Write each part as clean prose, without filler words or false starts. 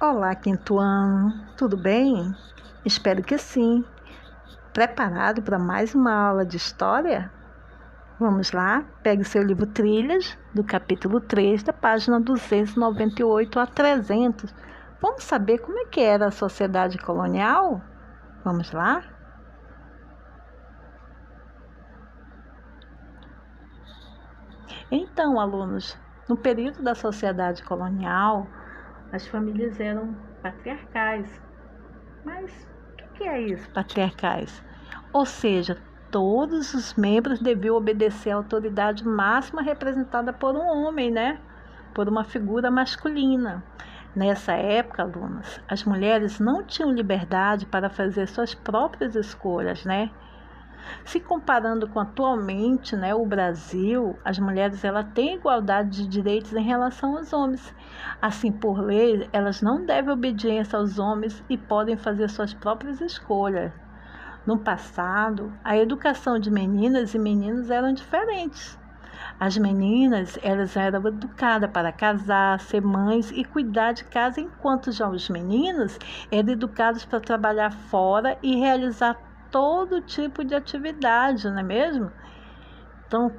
Olá, quinto ano, tudo bem? Espero que sim. Preparado para mais uma aula de história? Vamos lá, pegue seu livro Trilhas, do capítulo 3, da página 298 a 300. Vamos saber como é que era a sociedade colonial? Vamos lá? Então, alunos, no período da sociedade colonial, as famílias eram patriarcais. Mas o que é isso, patriarcais? Ou seja, todos os membros deviam obedecer à autoridade máxima representada por um homem, né? Por uma figura masculina. Nessa época, alunos, as mulheres não tinham liberdade para fazer suas próprias escolhas, né? Se comparando com atualmente, né, o Brasil, as mulheres têm igualdade de direitos em relação aos homens. Assim, por lei, elas não devem obediência aos homens e podem fazer suas próprias escolhas. No passado, a educação de meninas e meninos eram diferentes. As meninas, elas eram educadas para casar, ser mães e cuidar de casa, enquanto já os meninos eram educados para trabalhar fora e realizar todo tipo de atividade, não é mesmo? Então,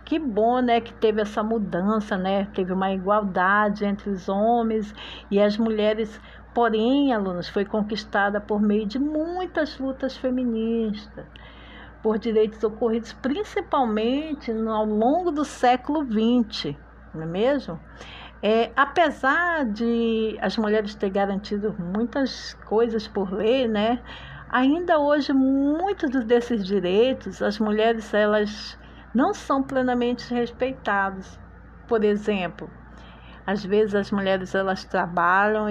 que bom, né, que teve essa mudança, né? Teve uma igualdade entre os homens e as mulheres. Porém, alunos, foi conquistada por meio de muitas lutas feministas, por direitos ocorridos principalmente ao longo do século XX, não é mesmo? Apesar de as mulheres terem garantido muitas coisas por lei, né? Ainda hoje, muitos desses direitos, as mulheres elas não são plenamente respeitados. Por exemplo, às vezes as mulheres elas trabalham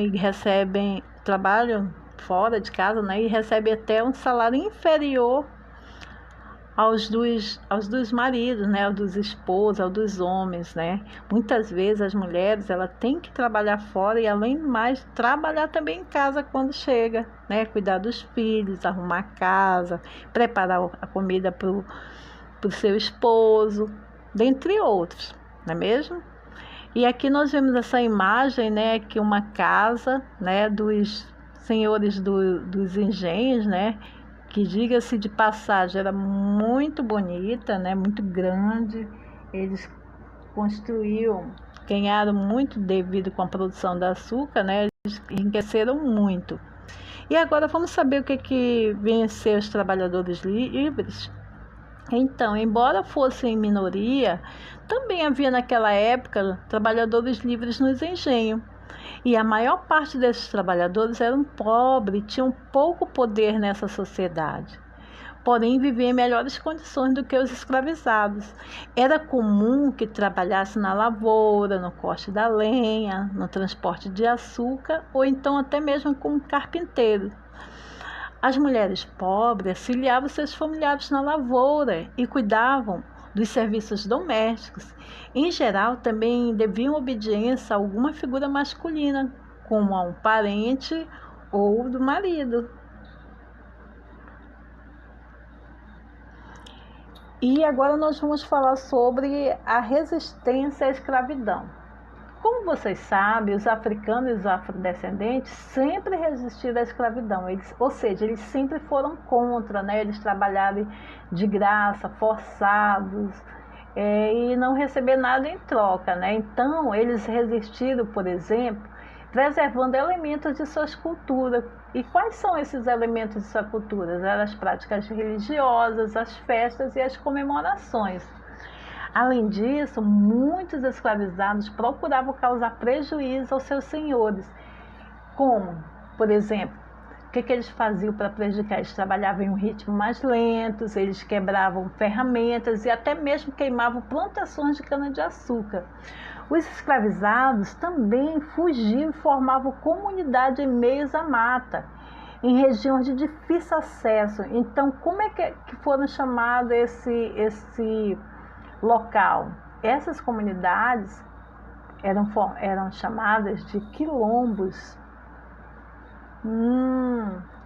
fora de casa, né, e recebem até um salário inferior aos dos maridos, né, aos dos esposos, aos dos homens, né? Muitas vezes as mulheres ela têm que trabalhar fora e além do mais trabalhar também em casa quando chega, né? Cuidar dos filhos, arrumar a casa, preparar a comida para o seu esposo, dentre outros, não é mesmo? E aqui nós vemos essa imagem, né, que uma casa, né, dos senhores dos engenhos, né, que diga-se de passagem, era muito bonita, né, muito grande. Eles construíam, ganharam muito devido com a produção da açúcar, né, eles enriqueceram muito. E agora vamos saber o que vencer os trabalhadores livres. Então, embora fossem minoria, também havia naquela época trabalhadores livres nos engenhos. E a maior parte desses trabalhadores eram pobres, tinham pouco poder nessa sociedade. Porém, viviam em melhores condições do que os escravizados. Era comum que trabalhasse na lavoura, no corte da lenha, no transporte de açúcar ou então até mesmo como carpinteiro. As mulheres pobres auxiliavam seus familiares na lavoura e cuidavam dos serviços domésticos. Em geral, também deviam obediência a alguma figura masculina, como a um parente ou do marido. E agora nós vamos falar sobre a resistência à escravidão. Como vocês sabem, os africanos e os afrodescendentes sempre resistiram à escravidão, ou seja, eles sempre foram contra, né? Eles trabalharam de graça, forçados, e não receber nada em troca, né? Então, eles resistiram, por exemplo, preservando elementos de suas culturas. E quais são esses elementos de suas culturas? Eram as práticas religiosas, as festas e as comemorações. Além disso, muitos escravizados procuravam causar prejuízo aos seus senhores. Como, por exemplo, o que eles faziam para prejudicar? Eles trabalhavam em um ritmo mais lento, eles quebravam ferramentas e até mesmo queimavam plantações de cana-de-açúcar. Os escravizados também fugiam e formavam comunidade em meios à mata, em regiões de difícil acesso. Então, como é que foram chamados esse local? Essas comunidades eram chamadas de quilombos.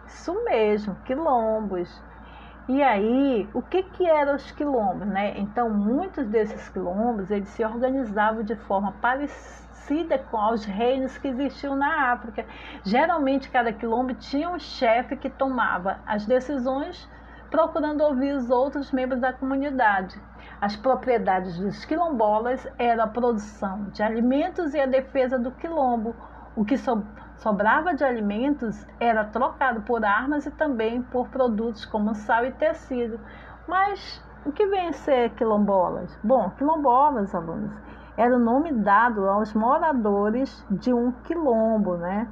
Isso mesmo, quilombos. E aí, o que eram os quilombos, né? Então, muitos desses quilombos, eles se organizavam de forma parecida com os reinos que existiam na África. Geralmente, cada quilombo tinha um chefe que tomava as decisões, procurando ouvir os outros membros da comunidade. As propriedades dos quilombolas eram a produção de alimentos e a defesa do quilombo. O que sobrava de alimentos era trocado por armas e também por produtos como sal e tecido. Mas o que vem a ser quilombolas? Bom, quilombolas, alunos, era o nome dado aos moradores de um quilombo, né?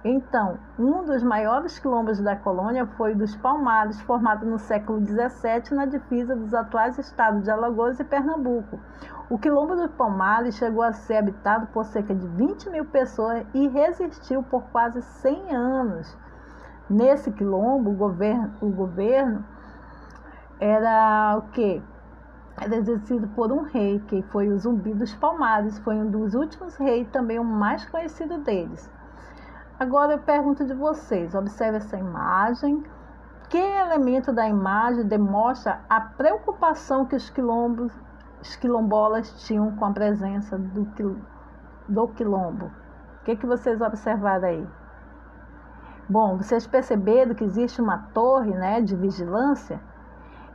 Então, um dos maiores quilombos da colônia foi o dos Palmares, formado no século XVII na divisa dos atuais estados de Alagoas e Pernambuco. O quilombo dos Palmares chegou a ser habitado por cerca de 20 mil pessoas e resistiu por quase 100 anos. Nesse quilombo, o governo era o quê? Era exercido por um rei, que foi o Zumbi dos Palmares, foi um dos últimos reis, também o mais conhecido deles. Agora eu pergunto de vocês, observe essa imagem. Que elemento da imagem demonstra a preocupação que os quilombolas tinham com a presença do quilombo? O que vocês observaram aí? Bom, vocês perceberam que existe uma torre, né, de vigilância?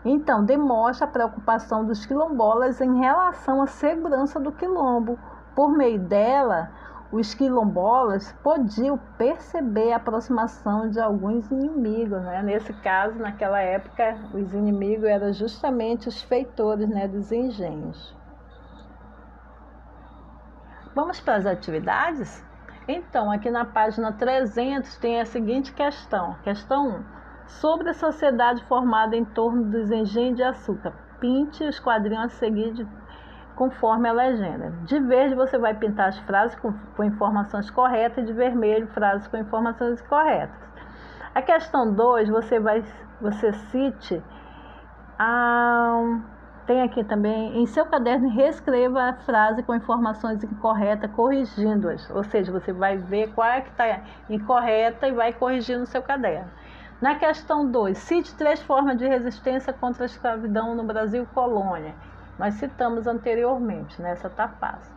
Então, demonstra a preocupação dos quilombolas em relação à segurança do quilombo. Por meio dela, os quilombolas podiam perceber a aproximação de alguns inimigos, né? Nesse caso, naquela época, os inimigos eram justamente os feitores, né, dos engenhos. Vamos para as atividades? Então, aqui na página 300 tem a seguinte questão. Questão 1. Sobre a sociedade formada em torno dos engenhos de açúcar. Pinte os quadrinhos a seguir conforme a legenda. De verde você vai pintar as frases com informações corretas e de vermelho frases com informações incorretas. A questão 2, você cite, tem aqui também, em seu caderno reescreva a frase com informações incorretas, corrigindo-as. Ou seja, você vai ver qual é que está incorreta e vai corrigir no seu caderno. Na questão 2, cite 3 formas de resistência contra a escravidão no Brasil colônia. Nós citamos anteriormente, né? Essa está fácil.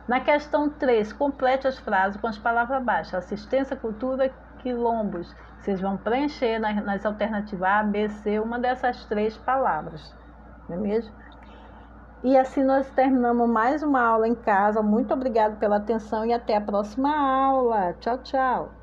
Na questão 3, complete as frases com as palavras baixas. Assistência, cultura, quilombos. Vocês vão preencher nas alternativas A, B, C, uma dessas 3 palavras. Não é mesmo? E assim nós terminamos mais uma aula em casa. Muito obrigada pela atenção e até a próxima aula. Tchau, tchau.